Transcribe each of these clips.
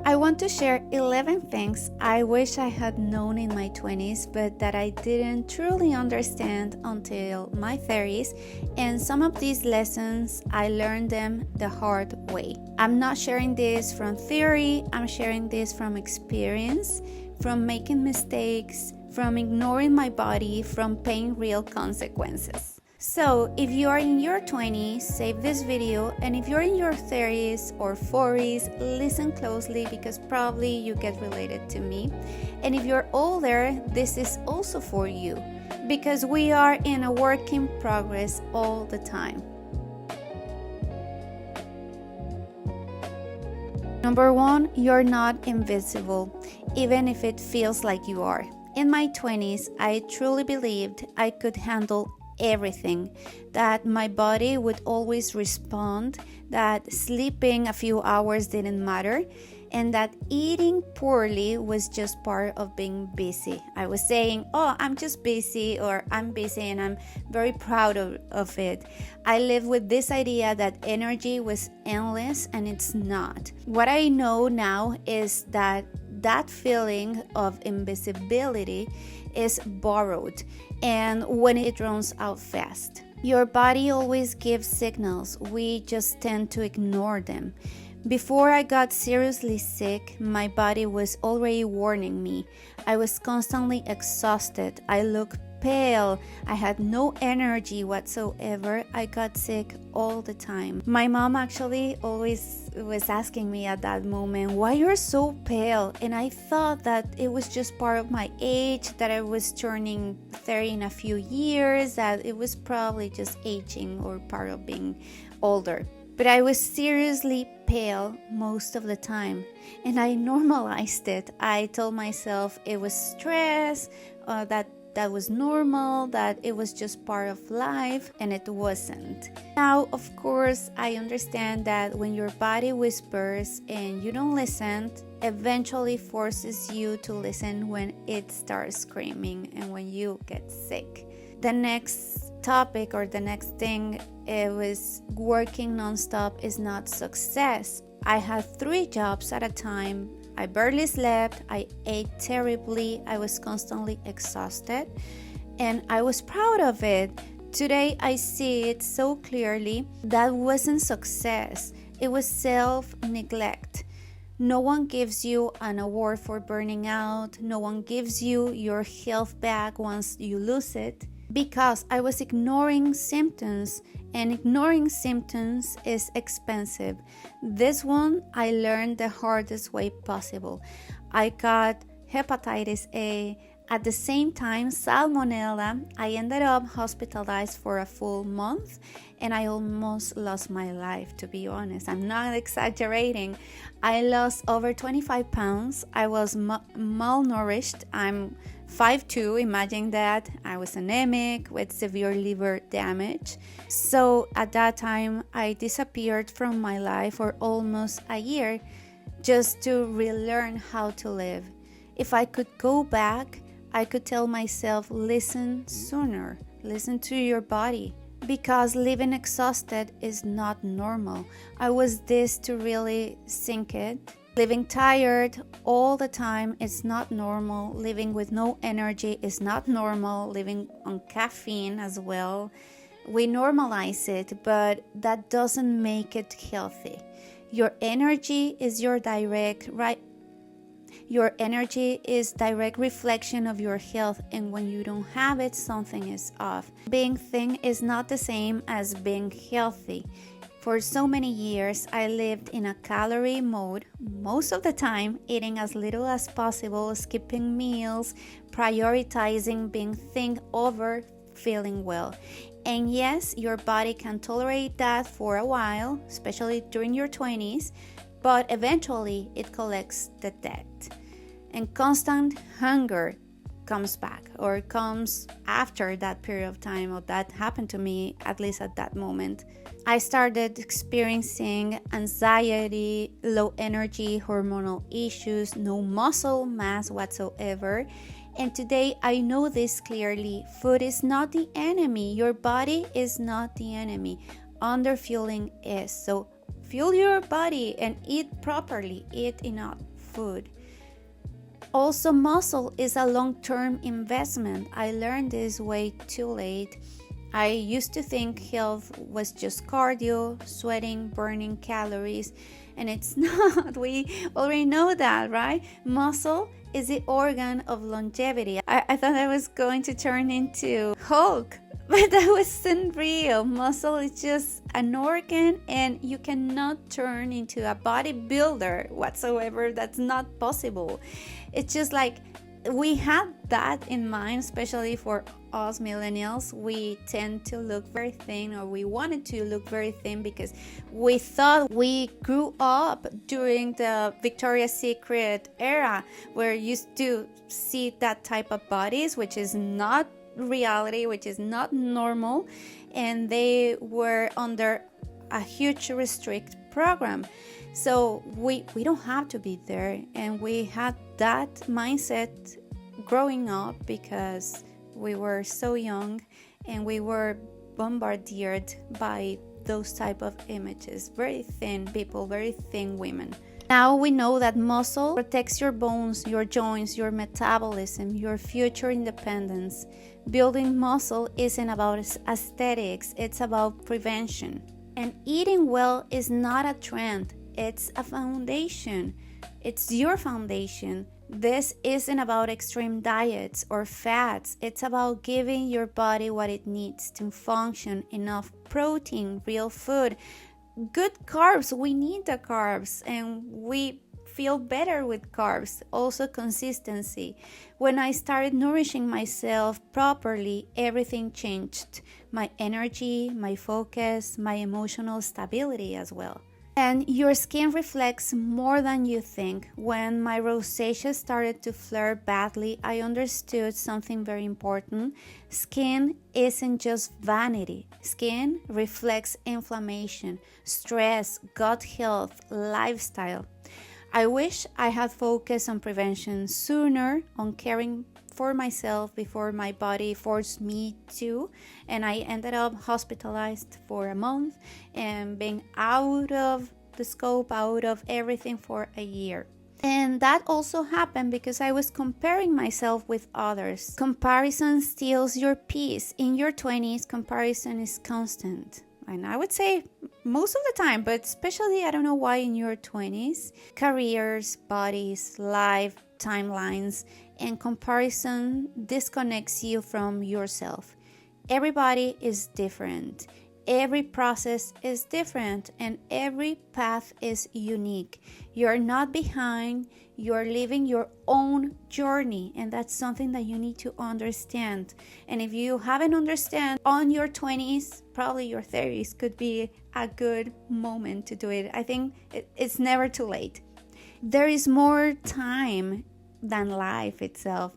I want to share 11 things I wish I had known in my 20s, but that I didn't truly understand until my 30s, and some of these lessons I learned them the hard way. I'm not sharing this from theory, I'm sharing this from experience, from making mistakes, from ignoring my body, from paying real consequences. So, if you are in your 20s, save this video, and if you're in your 30s or 40s, listen closely because probably you get related to me. And if you're older, this is also for you because we are in a work in progress all the time. Number 1, you're not invisible, even if it feels like you are. In my 20s, I truly believed I could handle everything, that my body would always respond, that sleeping a few hours didn't matter, and that eating poorly was just part of being busy. I was saying, oh, I'm just busy, or I'm busy and I'm very proud of it. I lived with this idea that energy was endless, and it's not. What I know now is that feeling of invisibility is borrowed, and when it runs out fast. Your body always gives signals, we just tend to ignore them. Before I got seriously sick, my body was already warning me. I was constantly exhausted, I looked pale, I had no energy whatsoever. I got sick all the time. My mom actually always was asking me at that moment, why you're so pale? And I thought that it was just part of my age, that I was turning 30 in a few years, that it was probably just aging or part of being older. But I was seriously pale most of the time, and I normalized it. I told myself it was stress, that was normal, that it was just part of life, and it wasn't. Now, of course, I understand that when your body whispers and you don't listen, eventually forces you to listen when it starts screaming and when you get sick. The next topic or the next thing, it was working nonstop is not success. I had 3 jobs at a time. I barely slept, I ate terribly, I was constantly exhausted, and I was proud of it. Today I see it so clearly. That wasn't success, it was self-neglect. No one gives you an award for burning out, no one gives you your health back once you lose it, because I was ignoring symptoms, and ignoring symptoms is expensive. This one I learned the hardest way possible. I got hepatitis A, at the same time salmonella. I ended up hospitalized for a full month, and I almost lost my life, to be honest. I'm not exaggerating. I lost over 25 pounds. I was malnourished. I'm 5'2", imagine that. I was anemic with severe liver damage. So at that time, I disappeared from my life for almost a year just to relearn how to live. If I could go back, I could tell myself, listen sooner, listen to your body, because living exhausted is not normal. I was this to really sink it. Living tired all the time is not normal. Living with no energy is not normal. Living on caffeine as well. We normalize it, but that doesn't make it healthy. Your energy is Your energy is direct reflection of your health, and when you don't have it, something is off. Being thin is not the same as being healthy. For so many years, I lived in a calorie mode, most of the time eating as little as possible, skipping meals, prioritizing being thin over feeling well. And yes, your body can tolerate that for a while, especially during your 20s, but eventually it collects the debt. And constant hunger comes back, or comes after that period of time, or that happened to me, at least at that moment. I started experiencing anxiety, low energy, hormonal issues, no muscle mass whatsoever. And today I know this clearly. Food is not the enemy. Your body is not the enemy. Underfueling is. So fuel your body and eat properly. Eat enough food. Also, muscle is a long-term investment. I learned this way too late. I used to think health was just cardio, sweating, burning calories, and it's not. We already know that, right? Muscle is the organ of longevity. I thought I was going to turn into Hulk, but that wasn't real. Muscle is just an organ, and you cannot turn into a bodybuilder whatsoever. That's not possible. It's just like we had that in mind, especially for us millennials. We tend to look very thin, or we wanted to look very thin because we thought we grew up during the Victoria's Secret era, where you used to see that type of bodies, which is not reality, which is not normal, and they were under a huge restrict program. So we don't have to be there, and we had that mindset growing up because we were so young and we were bombarded by those type of images. Very thin people, very thin women. Now we know that muscle protects your bones, your joints, your metabolism, your future independence. Building muscle isn't about aesthetics, it's about prevention. And eating well is not a trend, it's a foundation. It's your foundation. This isn't about extreme diets or fads. It's about giving your body what it needs to function: enough protein, real food, good carbs. We need the carbs, and we feel better with carbs. Also, consistency. When I started nourishing myself properly, everything changed. My energy, my focus, my emotional stability as well. And your skin reflects more than you think. When my rosacea started to flare badly, I understood something very important. Skin isn't just vanity. Skin reflects inflammation, stress, gut health, lifestyle. I wish I had focused on prevention sooner, on caring for myself before my body forced me to, and I ended up hospitalized for a month and being out of the scope, out of everything for a year. And that also happened because I was comparing myself with others. Comparison steals your peace. In your 20s, comparison is constant. And I would say most of the time, but especially, I don't know why, in your 20s, careers, bodies, life, timelines, and comparison disconnects you from yourself. Everybody is different. Every process is different, and every path is unique. You're not behind, you're living your own journey, and that's something that you need to understand. And if you haven't understand on your 20s, probably your 30s could be a good moment to do it. I think it's never too late. There is more time than life itself.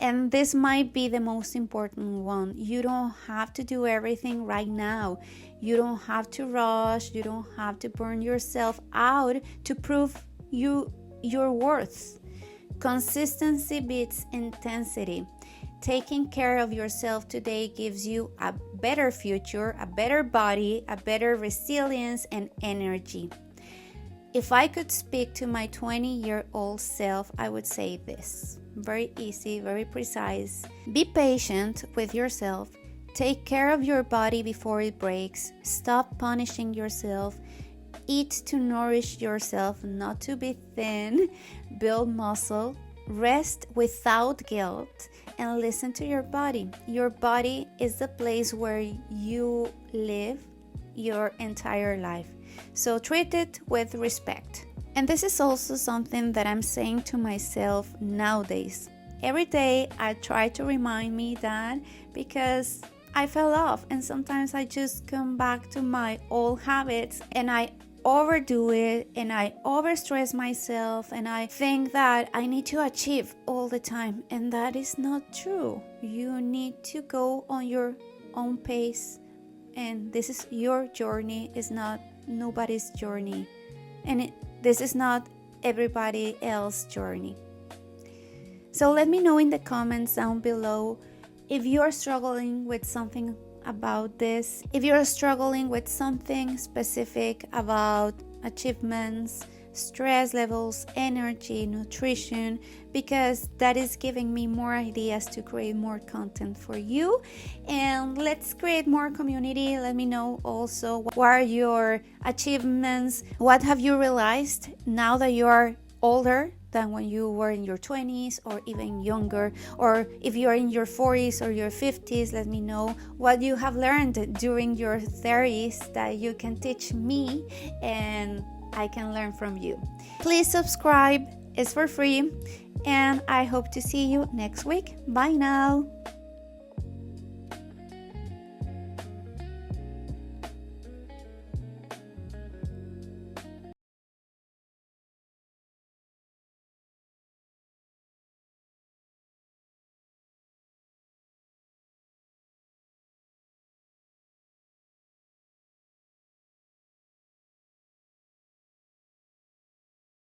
And this might be the most important one. You don't have to do everything right now. You don't have to rush. You don't have to burn yourself out to prove your worth. Consistency beats intensity. Taking care of yourself today gives you a better future, a better body, a better resilience and energy. If I could speak to my 20-year-old self, I would say this. Very easy, very precise. Be patient with yourself. Take care of your body before it breaks. Stop punishing yourself. Eat to nourish yourself, not to be thin. Build muscle. Rest without guilt. And listen to your body. Your body is the place where you live your entire life. So treat it with respect. And this is also something that I'm saying to myself nowadays. Every day I try to remind me that, because I fell off and sometimes I just come back to my old habits and I overdo it and I overstress myself and I think that I need to achieve all the time, and that is not true. You need to go on your own pace, and this is your journey. It's not nobody's journey, and this is not everybody else's journey. So let me know in the comments down below if you are struggling with something about this, if you're struggling with something specific about achievements, stress levels, energy, nutrition, because that is giving me more ideas to create more content for you. And let's create more community. Let me know also what are your achievements, what have you realized now that you are older than when you were in your 20s or even younger, or if you're in your 40s or your 50s, let me know what you have learned during your 30s that you can teach me and I can learn from you. Please subscribe, it's for free, and I hope to see you next week. Bye now.